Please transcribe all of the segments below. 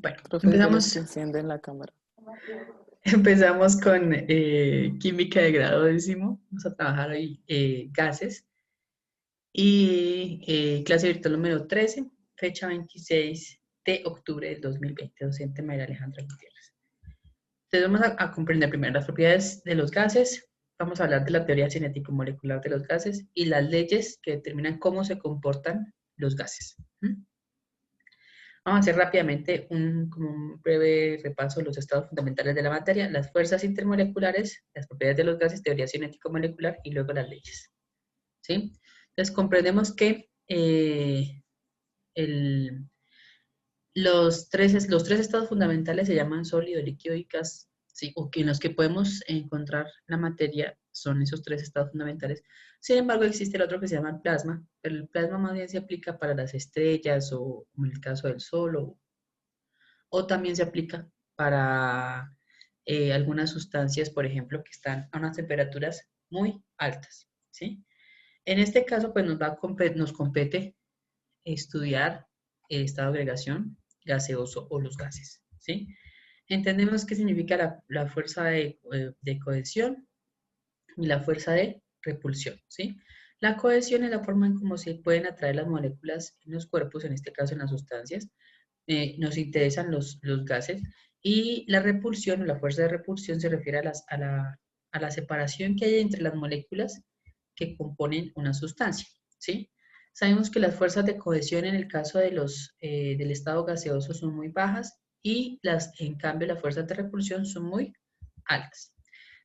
Bueno, Profe, ¿será que encienden la cámara? empezamos con química de grado décimo. Vamos a trabajar hoy gases. Y clase virtual número 13, fecha 26 de octubre del 2020, docente Mayra Alejandra Gutiérrez. Entonces vamos a comprender primero las propiedades de los gases, vamos a hablar de la teoría cinético-molecular de los gases y las leyes que determinan cómo se comportan los gases. Vamos a hacer rápidamente como un breve repaso de los estados fundamentales de la materia, las fuerzas intermoleculares, las propiedades de los gases, teoría cinético-molecular y luego las leyes. ¿Sí? Entonces comprendemos que los tres estados fundamentales se llaman sólido, líquido y gas, ¿sí? O que en los que podemos encontrar la materia son esos tres estados fundamentales. Sin embargo, existe el otro que se llama el plasma, pero el plasma más bien se aplica para las estrellas o como en el caso del Sol, o también se aplica para algunas sustancias, por ejemplo, que están a unas temperaturas muy altas, ¿sí? En este caso, pues nos compete estudiar el estado de agregación gaseoso o los gases, ¿sí? Entendemos qué significa la fuerza de cohesión y la fuerza de repulsión, ¿sí? La cohesión es la forma en cómo se pueden atraer las moléculas en los cuerpos, en este caso en las sustancias. Nos interesan los gases. Y la repulsión o la fuerza de repulsión se refiere a la separación que hay entre las moléculas que componen una sustancia, ¿sí? Sabemos que las fuerzas de cohesión en el caso del estado gaseoso son muy bajas y en cambio las fuerzas de repulsión son muy altas.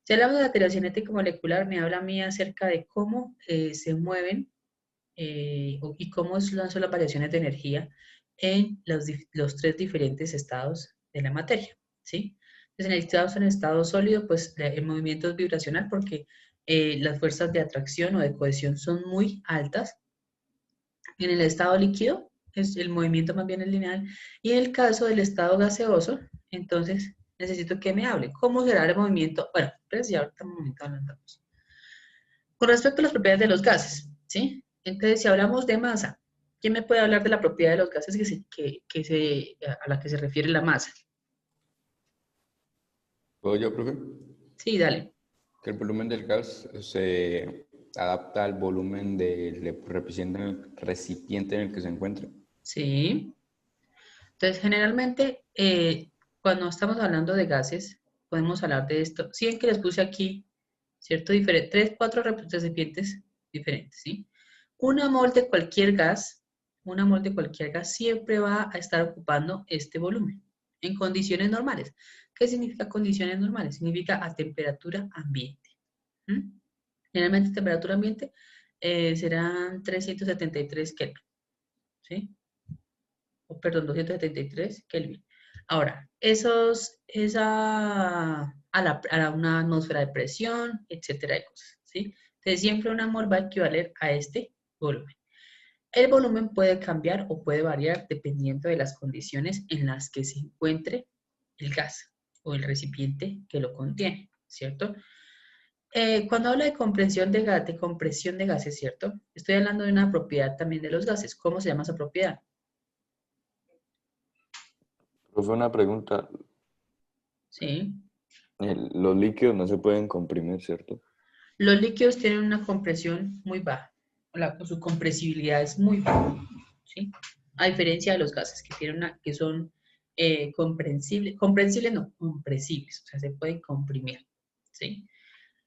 Si hablamos de la teoría cinética molecular, me habla a mí acerca de cómo se mueven y cómo son las variaciones de energía en los tres diferentes estados de la materia, ¿sí? Entonces, en el estado sólido, pues el movimiento es vibracional porque las fuerzas de atracción o de cohesión son muy altas. En el estado líquido, el movimiento más bien es lineal. Y en el caso del estado gaseoso, entonces necesito que me hable. ¿Cómo será el movimiento? Bueno, pues ya ahorita un momento hablamos. Con respecto a las propiedades de los gases, ¿sí? Entonces, si hablamos de masa, ¿quién me puede hablar de la propiedad de los gases a la que se refiere la masa? ¿Puedo yo, profe? Sí, dale. Que el volumen del gas se adapta al volumen del recipiente en el que se encuentra. Sí. Entonces, generalmente, cuando estamos hablando de gases, podemos hablar de esto. Sí, en que les puse aquí, ¿cierto? Tres, cuatro recipientes diferentes, ¿sí? Una mol de cualquier gas, una mol de cualquier gas siempre va a estar ocupando este volumen en condiciones normales. ¿Qué significa condiciones normales? Significa a temperatura ambiente. Generalmente temperatura ambiente serán 373 Kelvin, ¿sí? O perdón, 273 Kelvin. Ahora, una atmósfera de presión, etcétera, de cosas, ¿sí? Entonces, siempre una mol va a equivaler a este volumen. El volumen puede cambiar o puede variar dependiendo de las condiciones en las que se encuentre el gas o el recipiente que lo contiene, ¿cierto? Cuando hablo de compresión de gases, ¿cierto? Estoy hablando de una propiedad también de los gases. ¿Cómo se llama esa propiedad? Profe, una pregunta. Sí. Los líquidos no se pueden comprimir, ¿cierto? Los líquidos tienen una compresión muy baja. Su compresibilidad es muy baja, ¿sí? A diferencia de los gases que son comprensibles no, compresibles, o sea, se pueden comprimir, ¿sí?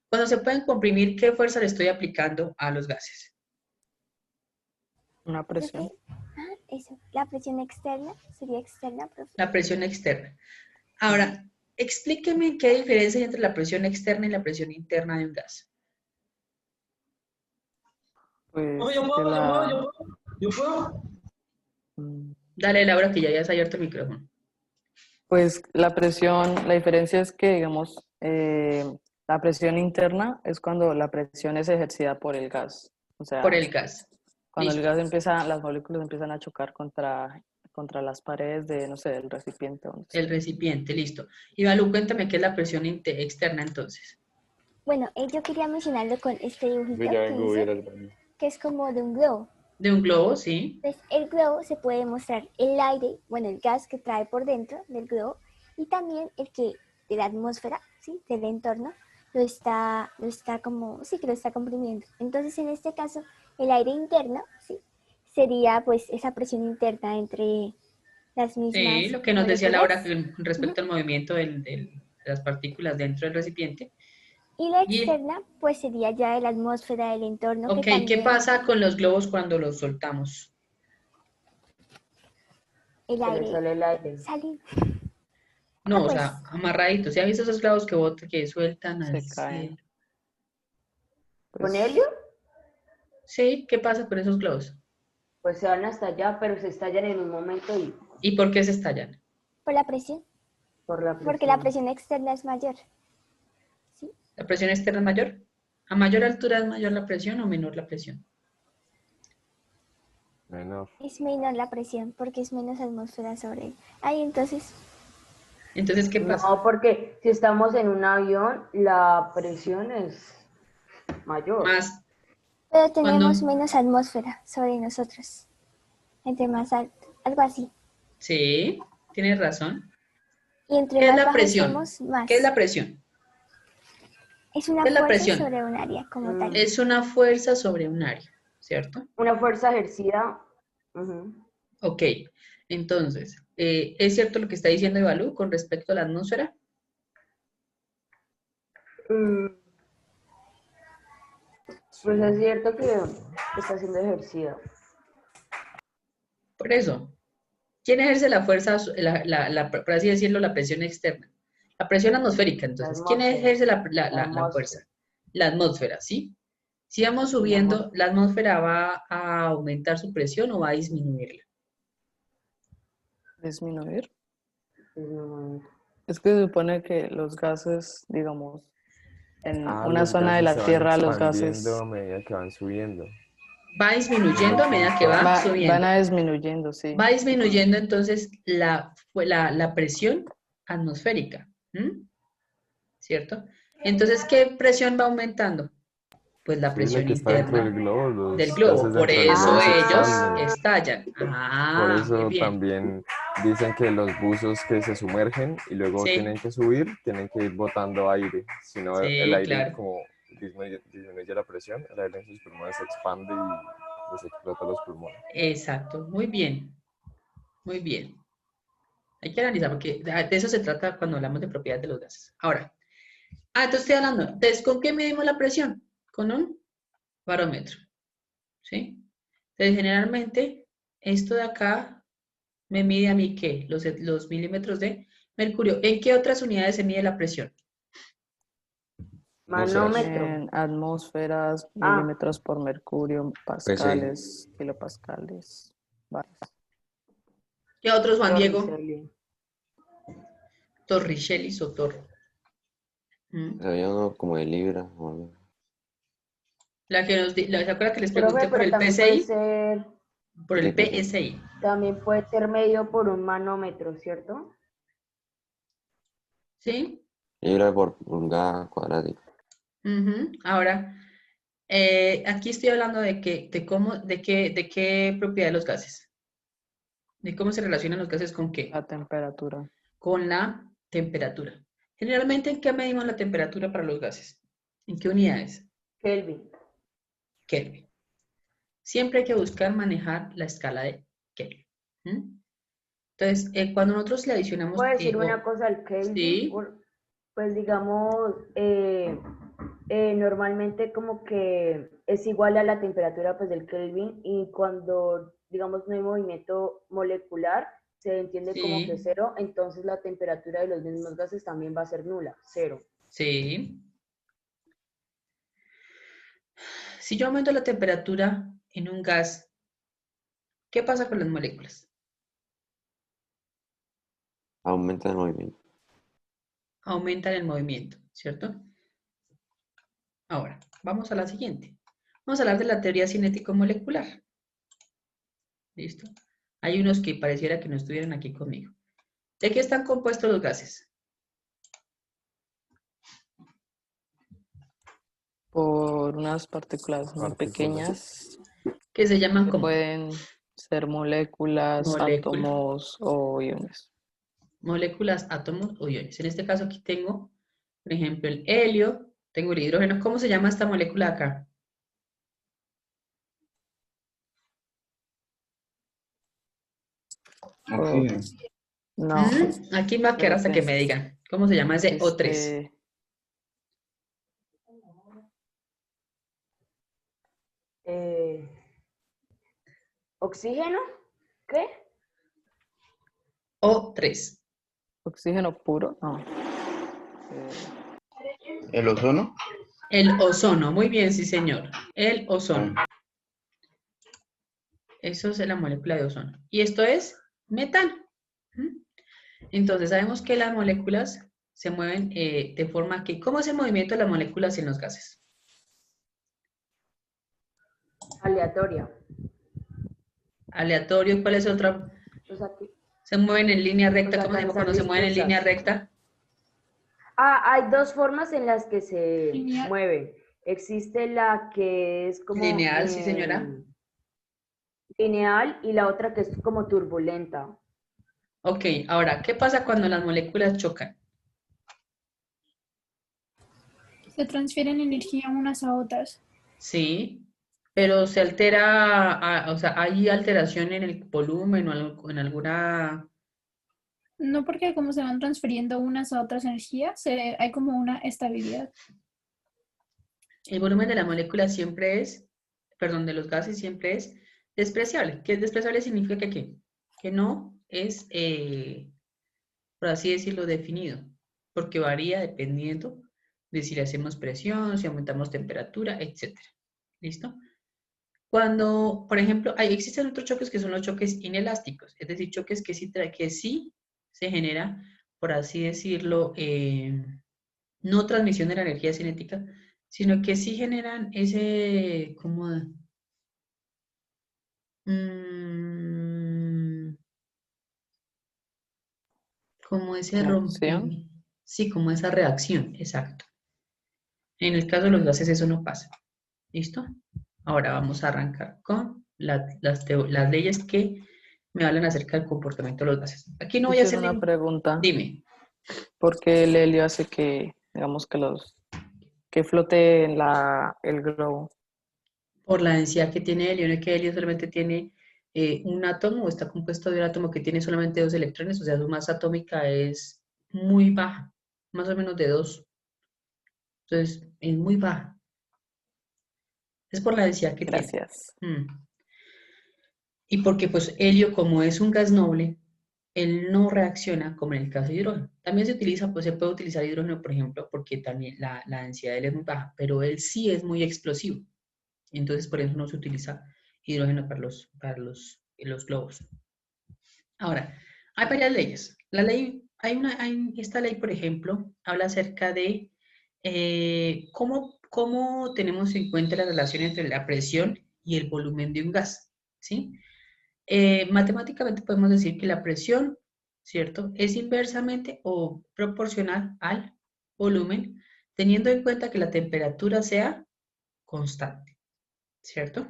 Cuando se pueden comprimir, ¿qué fuerza le estoy aplicando a los gases? Una presión. Eso. La presión externa sería externa, profe. La presión externa. Ahora, explíqueme qué diferencia hay entre la presión externa y la presión interna de un gas. Pues ¿Yo puedo? Dale, Laura, que ya hayas abierto el micrófono. Pues la presión, la diferencia es que, digamos, la presión interna es cuando la presión es ejercida por el gas. O sea, Por el gas. cuando Listo. el gas las moléculas empiezan a chocar contra las paredes no sé, del recipiente. El recipiente, listo. Y Balú, cuéntame qué es la presión externa entonces. Bueno, yo quería mencionarlo con este dibujito Ya vengo, voy a ir que al baño. es como de un globo. De un globo, sí. Entonces, el globo se puede mostrar el aire, bueno, el gas que trae por dentro del globo y también el que de la atmósfera, ¿sí? Del entorno, lo está como, sí, que lo está comprimiendo. Entonces, en este caso, el aire interno, ¿sí? Sería pues esa presión interna entre las Sí, mismas lo que nos decía moléculas. Laura respecto al movimiento de las partículas dentro del recipiente. Y la Y, externa, pues sería ya de la atmósfera del entorno que ok, ¿qué también pasa con los globos cuando los soltamos? el Se le aire sale el aire. sale. No, o Pues sea, amarraditos. ¿Sí has visto esos globos que sueltan al Se caen. cielo? ¿Con Pues, helio? Sí, ¿qué pasa con esos globos? Pues se van hasta allá, pero se estallan en un momento y ¿Y por qué se estallan? por la presión, por la porque la presión. presión externa es mayor. ¿Sí? ¿La presión externa es mayor? ¿A mayor altura es mayor la presión o menor la presión? Menor. Es menor la presión porque es menos atmósfera sobre él. Ahí entonces, Entonces, ¿qué pasa? No, porque si estamos en un avión, la presión es mayor. Más pero tenemos cuando... menos atmósfera sobre nosotros, entre más alto, algo así. Sí, tienes razón. Y entre ¿Qué es más la bajos presión? somos, ¿Qué es más. la presión? Es una ¿Qué es la fuerza presión? sobre un área como tal. Es una fuerza sobre un área, ¿cierto? Una fuerza ejercida. Ujú. Ok, entonces, ¿es cierto lo que está diciendo Evalú con respecto a la atmósfera? Mm, Pues es cierto que está siendo ejercida. Por eso, ¿quién ejerce la fuerza, por así decirlo, la presión externa? La presión atmosférica, La entonces, ¿quién atmósfera. ejerce la, la- La la- la fuerza? atmósfera. La atmósfera, ¿sí? Si vamos La subiendo, atmósfera. ¿la atmósfera va a aumentar su presión o va a disminuirla? disminuir. Mm, Es que se supone que los gases, digamos, en Ah, una los zona de gases se la van Tierra, los gases expandiendo a medida que van subiendo. Va Y en disminuyendo a última medida que va van subiendo. a disminuyendo, sí. Va disminuyendo entonces la presión atmosférica, ¿m? ¿Cierto? Entonces, ¿qué presión va aumentando? Pues la Sí, la presión que está dentro del interna globo, del los globo. gases Por dentro del eso globo se ellos expanden. estallan. Por Ah, muy eso bien. también dicen que los buzos que se sumergen y luego tienen Sí, que subir, tienen que ir botando aire. Si no, el sí, aire claro. como disminuye la presión, el aire en sus pulmones se expande y les explota los pulmones. Exacto. Muy bien. Muy bien. Hay que analizar porque de eso se trata cuando hablamos de propiedades de los gases. Ahora, entonces estoy hablando. Entonces, ¿con qué medimos la presión? Con un barómetro. ¿Sí? Entonces, generalmente, esto de acá me mide a mí, ¿qué? Los milímetros de mercurio. ¿En qué otras unidades se mide la presión? Atmósferas. Manómetro. En atmósferas, Ah, milímetros por mercurio, PSI. pascales, kilopascales, varios. ¿Qué otros, Juan Diego? Torricelli. Torricellis o ¿Mm? Había uno como de libra o algo. ¿Se acuerda que les Profe, pregunté por pero el también puede PSI? ser, Por Sí, el PSI. PSI. también puede ser medido por un manómetro, ¿cierto? ¿Sí? Libra por pulgada cuadrática. Ujú. Ahora, aquí estoy hablando de qué propiedad de los gases. De cómo se relacionan los gases con qué. La temperatura. Con la temperatura. Generalmente, ¿en qué medimos la temperatura para los gases? ¿En qué unidades? Kelvin. Kelvin. Siempre hay que buscar manejar la escala de Kelvin. ¿Mm? Entonces, cuando nosotros le adicionamos, ¿Puedo decir una cosa al Kelvin? sí, Pues digamos, normalmente como que es igual a la temperatura pues del Kelvin y cuando digamos no hay movimiento molecular se entiende como que sí, cero, entonces la temperatura de los mismos gases también va a ser nula, cero. sí. Si yo aumento la temperatura en un gas, ¿qué pasa con las moléculas? Aumenta el movimiento. Aumentan el movimiento, ¿cierto? Ahora, vamos a la siguiente. Vamos a hablar de la teoría cinético-molecular. ¿Listo? Hay unos que pareciera que no estuvieran aquí conmigo. ¿De qué están compuestos los gases? Por unas partículas muy Partículas. pequeñas. que se llaman Que como pueden ser moléculas, moléculas, átomos o iones. moléculas, átomos o iones. En este caso aquí tengo, por ejemplo, el helio, tengo el hidrógeno. ¿Cómo se llama esta molécula de acá? Oxígeno. No, Aquí me va a quedar hasta que me digan. ¿Cómo se llama ese O3? ¿Oxígeno? ¿Qué? O3. Oxígeno puro, no. ¿El ozono? El ozono. Muy bien, sí, señor. El ozono. Ah, Eso es la molécula de ozono. Y esto es metano. ¿Mm? Entonces, sabemos que las moléculas se mueven de forma que... ¿Cómo es el movimiento de las moléculas en los gases? Aleatoria. Aleatorio. ¿Cuál es otra? O sea, que, Se mueven en línea o recta. sea, ¿Cómo se llama están cuando se mueven en línea dispersas. recta? Hay dos formas en las que se Lineal. mueven. Existe la que es como Lineal, sí, señora. lineal y la otra que es como turbulenta. Ok, ahora, ¿qué pasa cuando las moléculas chocan? Se transfieren energía unas a otras. Sí, pero se altera, o sea, ¿hay alteración en el volumen o en alguna... No porque como se van transfiriendo unas a otras energías, hay como una estabilidad. El volumen de la molécula siempre es, perdón, de los gases siempre es despreciable. ¿Qué es despreciable? Significa que ¿qué? Que no es, por así decirlo, definido, porque varía dependiendo de si le hacemos presión, si aumentamos temperatura, etc. ¿Listo? Cuando, por ejemplo, existen otros choques que son los choques inelásticos, es decir, choques que sí se genera, por así decirlo, no transmisión de la energía cinética, sino que sí generan ese, mm, como ese reacción. rompimiento, sí, como esa reacción, exacto. En el caso de los gases eso no pasa. ¿Listo? Ahora vamos a arrancar con las leyes que me hablan acerca del comportamiento de los gases. Aquí no voy a Esa es hacer una ningún... pregunta. Dime. ¿Por qué el helio hace que, digamos, que flote el globo? Por la densidad que tiene helio, no es que helio solamente tiene un átomo, o está compuesto de un átomo que tiene solamente 2 electrones, o sea, su masa atómica es muy baja, más o menos de 2. Entonces, es muy baja. Es por la densidad que tiene. Gracias. Y porque pues helio, como es un gas noble, él no reacciona como en el caso de hidrógeno. También se utiliza, pues se puede utilizar hidrógeno, por ejemplo, porque también la densidad de él es muy baja, pero él sí es muy explosivo. Entonces, por eso no se utiliza hidrógeno para los globos. Ahora, hay varias leyes. La ley, esta ley, por ejemplo, habla acerca de cómo tenemos en cuenta la relación entre la presión y el volumen de un gas, ¿sí? Matemáticamente podemos decir que la presión, ¿cierto?, es inversamente o proporcional al volumen, teniendo en cuenta que la temperatura sea constante, ¿cierto?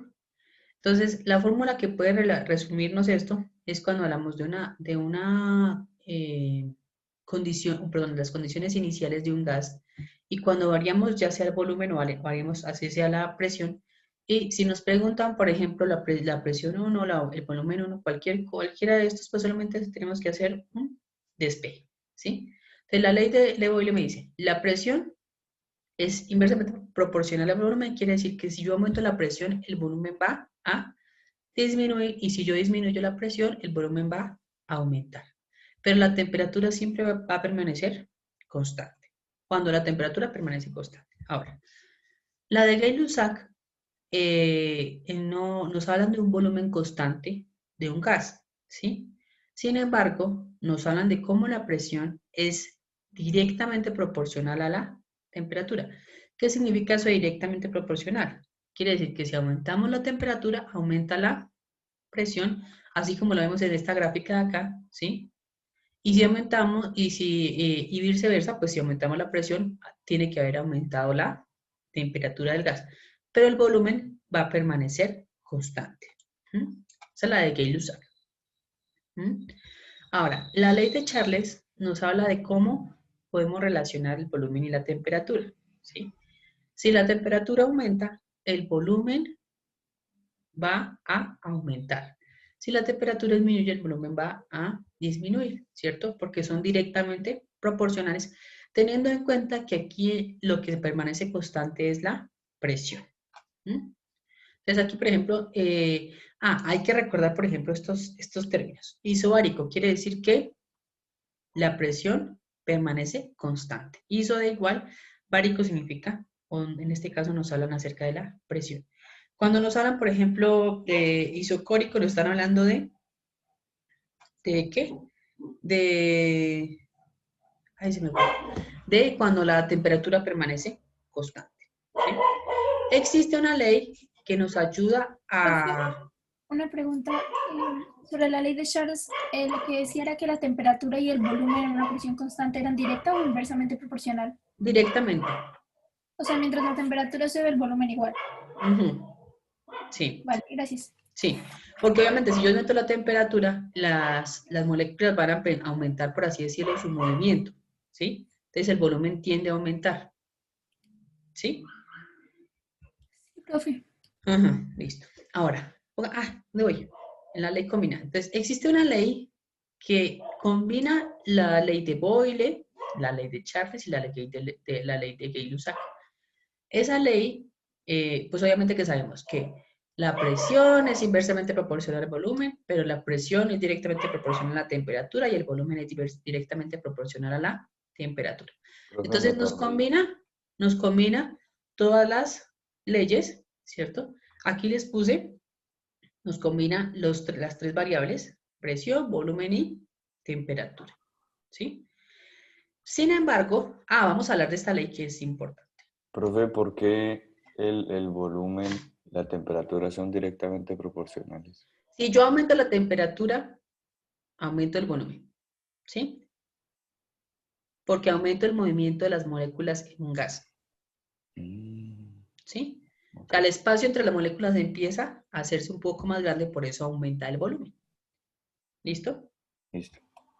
Entonces, la fórmula que puede resumirnos esto es cuando hablamos de una condición, perdón, las condiciones iniciales de un gas y cuando variamos ya sea el volumen o variamos así sea la presión. Y si nos preguntan, por ejemplo, la presión 1, el volumen 1, cualquiera de estos, pues solamente tenemos que hacer un despeje, ¿sí? Entonces, la ley de Boyle me dice, la presión es inversamente proporcional al volumen, quiere decir que si yo aumento la presión, el volumen va a disminuir y si yo disminuyo la presión, el volumen va a aumentar. Pero la temperatura siempre va a permanecer constante, cuando la temperatura permanece constante. Ahora, la de Gay-Lussac no, nos hablan de un volumen constante de un gas, ¿sí? Sin embargo, nos hablan de cómo la presión es directamente proporcional a la temperatura. ¿Qué significa eso de directamente proporcional? Quiere decir que si aumentamos la temperatura, aumenta la presión, así como lo vemos en esta gráfica de acá, ¿sí? Y si aumentamos, y viceversa, pues si aumentamos la presión, tiene que haber aumentado la temperatura del gas. Pero el volumen va a permanecer constante. Esa es la de Gay-Lussac. Ahora, la ley de Charles nos habla de cómo podemos relacionar el volumen y la temperatura, ¿sí? Si la temperatura aumenta, el volumen va a aumentar. Si la temperatura disminuye, el volumen va a disminuir, ¿cierto? Porque son directamente proporcionales, teniendo en cuenta que aquí lo que permanece constante es la presión. Entonces aquí, por ejemplo, hay que recordar, por ejemplo, estos términos. Isobárico quiere decir que la presión permanece constante. Iso da igual, bárico significa, o en este caso nos hablan acerca de la presión. Cuando nos hablan, por ejemplo, de isocórico, nos están hablando ¿de qué? Ahí se me fue. De cuando la temperatura permanece constante. ¿Sí? Existe una ley que nos ayuda a... Una pregunta sobre la ley de Charles. Lo que decía era que la temperatura y el volumen en una presión constante eran directa o inversamente proporcional. Directamente. O sea, mientras la temperatura sube, el volumen igual. Sí. Vale, gracias. Sí, porque obviamente si yo aumento la temperatura, las moléculas van a aumentar, por así decirlo, su movimiento, ¿sí? Entonces el volumen tiende a aumentar, ¿sí? Sí, profe. Listo. Ahora, ¿dónde voy? En la ley combinada. Entonces, existe una ley que combina la ley de Boyle, la ley de Charles y la ley de Gay-Lussac. Esa ley, pues obviamente que sabemos que la presión es inversamente proporcional al volumen, pero la presión es directamente proporcional a la temperatura y el volumen es directamente proporcional a la temperatura. Entonces nos combina todas las leyes, ¿cierto? Aquí les puse, nos combina las tres variables, presión, volumen y temperatura, ¿sí? Sin embargo, vamos a hablar de esta ley que es importante. Profe, ¿por qué el volumen y la temperatura son directamente proporcionales? Si yo aumento la temperatura, aumento el volumen, ¿sí? Porque aumento el movimiento de las moléculas en un gas, ¿sí? O sea, el espacio entre las moléculas empieza a hacerse un poco más grande, por eso aumenta el volumen. ¿Listo? Listo.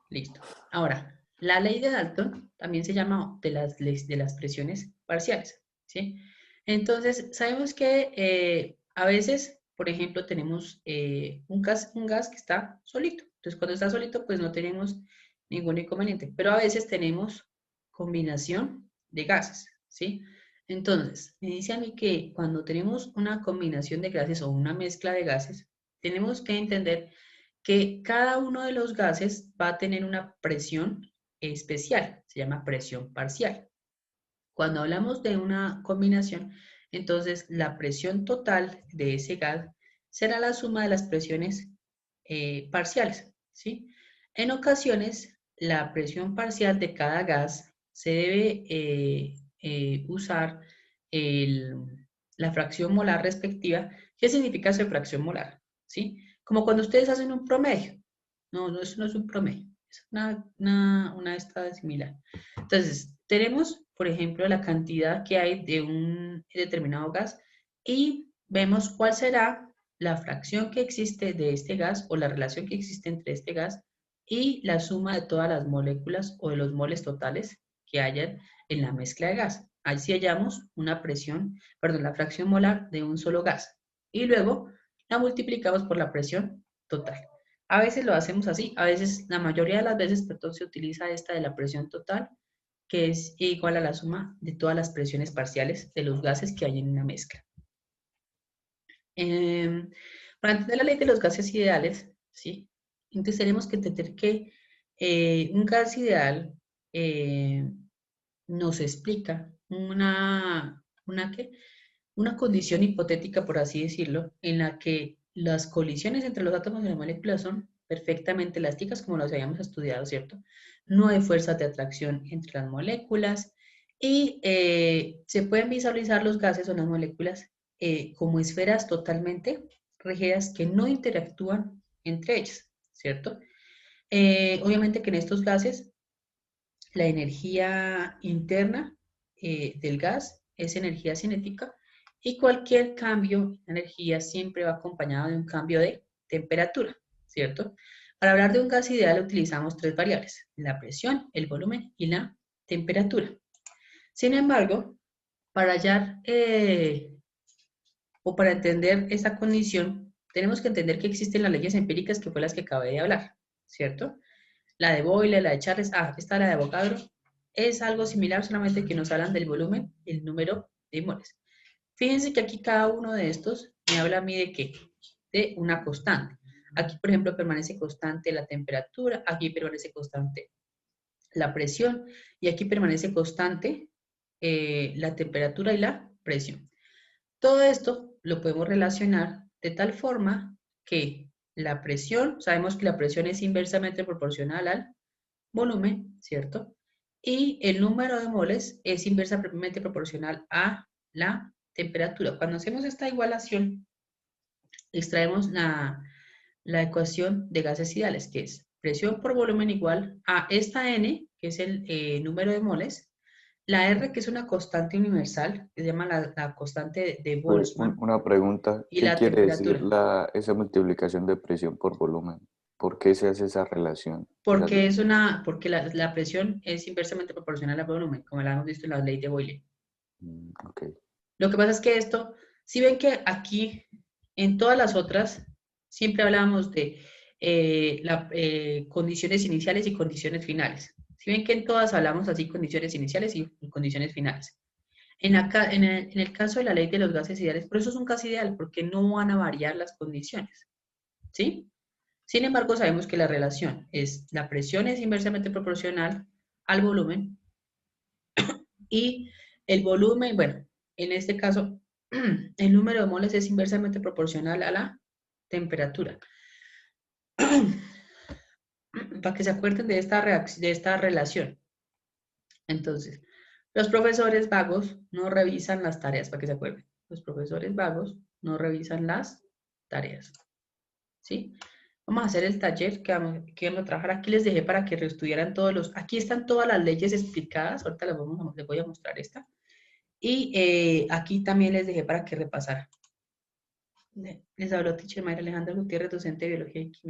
Listo. Ahora, la ley de Dalton también se llama de las presiones parciales, ¿sí? Entonces, sabemos que a veces, por ejemplo, tenemos un gas que está solito. Entonces, cuando está solito, pues no tenemos ningún inconveniente. Pero a veces tenemos combinación de gases, ¿sí? Entonces, me dice a mí que cuando tenemos una combinación de gases o una mezcla de gases, tenemos que entender que cada uno de los gases va a tener una presión especial, se llama presión parcial. Cuando hablamos de una combinación, entonces la presión total de ese gas será la suma de las presiones parciales, ¿sí? En ocasiones, la presión parcial de cada gas se debe usar la fracción molar respectiva. ¿Qué significa esa fracción molar? ¿Sí? Como cuando ustedes hacen un promedio. No, eso no es un promedio, es una esta similar. Entonces, tenemos, por ejemplo, la cantidad que hay de un determinado gas y vemos cuál será la fracción que existe de este gas o la relación que existe entre este gas y la suma de todas las moléculas o de los moles totales que hayan en la mezcla de gas. Así hallamos la fracción molar de un solo gas. Y luego la multiplicamos por la presión total. A veces lo hacemos así, a veces, la mayoría de las veces, perdón, se utiliza esta de la presión total, que es igual a la suma de todas las presiones parciales de los gases que hay en una mezcla. Para entender la ley de los gases ideales, ¿sí? Entonces tenemos que entender que un gas ideal nos explica una condición hipotética, por así decirlo, en la que las colisiones entre los átomos de la molécula son perfectamente elásticas, como los habíamos estudiado, ¿cierto? No hay fuerzas de atracción entre las moléculas y se pueden visualizar los gases o las moléculas como esferas totalmente rígidas que no interactúan entre ellas, ¿cierto? Obviamente que en estos gases la energía interna del gas es energía cinética Y cualquier cambio en energía siempre va acompañado de un cambio de temperatura, ¿cierto? Para hablar de un gas ideal utilizamos tres variables: la presión, el volumen y la temperatura. Sin embargo, para hallar o para entender esta condición, tenemos que entender que existen las leyes empíricas que fue las que acabé de hablar, ¿cierto? La de Boyle, la de Charles, esta la de Avogadro, es algo similar, solamente que nos hablan del volumen y el número de moles. Fíjense que aquí cada uno de estos me habla a mí de qué, de una constante. Aquí, por ejemplo, permanece constante la temperatura, aquí permanece constante la presión y aquí permanece constante la temperatura y la presión. Todo esto lo podemos relacionar de tal forma que la presión, sabemos que la presión es inversamente proporcional al volumen, ¿cierto? Y el número de moles es inversamente proporcional a la temperatura. Cuando hacemos esta igualación, extraemos la ecuación de gases ideales, que es presión por volumen igual a esta N, que es el número de moles, la R, que es una constante universal, que se llama la constante de Pues Boltzmann, una pregunta, y ¿qué la quiere decir temperatura. esa multiplicación de presión por volumen? ¿Por qué se hace esa relación? Porque la presión es inversamente proporcional al volumen, como la hemos visto en la ley de Boyle. Ok. Lo que pasa es que esto, si ven que aquí, en todas las otras, siempre hablábamos de condiciones iniciales y condiciones finales. Si ven que en todas hablamos así, condiciones iniciales y condiciones finales. En el caso de la ley de los gases ideales, por eso es un gas ideal, porque no van a variar las condiciones, ¿sí? Sin embargo, sabemos que la relación es, la presión es inversamente proporcional al volumen y el volumen, bueno, en este caso, el número de moles es inversamente proporcional a la temperatura. Para que se acuerden de esta relación. Entonces, los profesores vagos no revisan las tareas, para que se acuerden. Los profesores vagos no revisan las tareas. ¿Sí? Vamos a hacer el taller que vamos a trabajar. Aquí les dejé para que reestudiaran todos los... Aquí están todas las leyes explicadas. Ahorita les voy a mostrar esta. Y aquí también les dejé para que repasaran. Les habló Teacher Mayra Alejandra Gutiérrez, docente de Biología y Química.